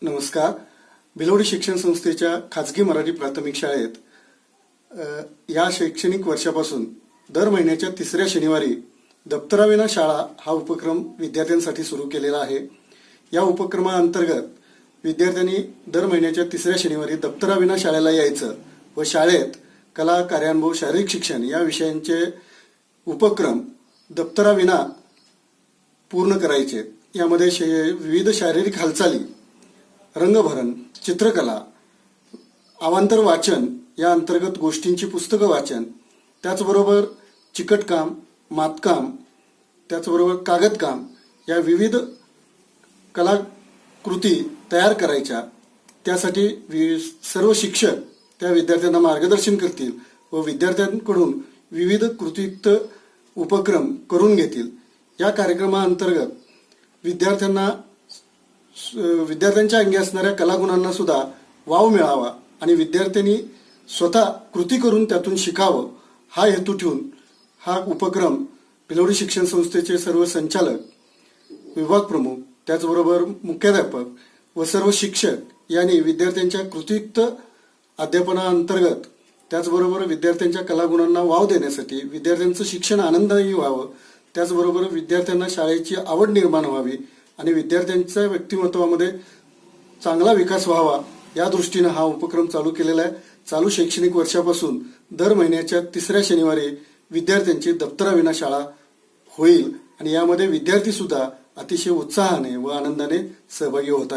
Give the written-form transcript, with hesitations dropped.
नमस्कार. भिलवडी शिक्षण संस्थेच्या खाजगी मराठी प्राथमिक शाळेत या शैक्षणिक वर्षापासून दर महिन्याच्या तिसऱ्या शनिवारी दप्तराविना शाळा हा उपक्रम विद्यार्थ्यांसाठी सुरू केलेला आहे. या उपक्रमाअंतर्गत विद्यार्थ्यांनी दर महिन्याच्या तिसऱ्या शनिवारी दप्तराविना शाळेला यायचं व शाळेत कला, कार्यानुभव, शारीरिक शिक्षण या विषयांचे उपक्रम दप्तराविना पूर्ण करायचे. यामध्ये विविध शारीरिक हालचाली, रंगभरण, चित्रकला, अवांतर वाचन या अंतर्गत गोष्टींची पुस्तकं वाचन, त्याचबरोबर चिकटकाम, मातकाम, त्याचबरोबर कागदकाम या विविध कलाकृती तयार करायच्या. त्यासाठी सर्व शिक्षक त्या विद्यार्थ्यांना मार्गदर्शन करतील व विद्यार्थ्यांकडून विविध कृतीयुक्त उपक्रम करून घेतील. या कार्यक्रमाअंतर्गत विद्यार्थ्यांच्या अंगी असणाऱ्या कलागुणांना सुद्धा वाव मिळावा आणि विद्यार्थ्यांनी स्वतः कृती करून त्यातून शिकावं हा हेतू ठेवून हा उपक्रम भिलवडी शिक्षण संस्थेचे सर्व संचालक, विभाग प्रमुख, त्याचबरोबर मुख्याध्यापक व सर्व शिक्षक यांनी विद्यार्थ्यांच्या कृतीयुक्त अध्यापनाअंतर्गत त्याचबरोबर विद्यार्थ्यांच्या कलागुणांना वाव देण्यासाठी, विद्यार्थ्यांचं शिक्षण आनंददायी व्हावं, त्याचबरोबर विद्यार्थ्यांना शाळेची आवड निर्माण व्हावी आणि विद्यार्थ्यांच्या व्यक्तिमत्वामध्ये चांगला विकास व्हावा या दृष्टीने हा उपक्रम चालू केलेला आहे. चालू शैक्षणिक वर्षापासून दर महिन्याच्या तिसऱ्या शनिवारी विद्यार्थ्यांची दप्तराविना शाळा होईल आणि यामध्ये विद्यार्थी सुद्धा अतिशय उत्साहाने व आनंदाने सहभागी होत आहेत.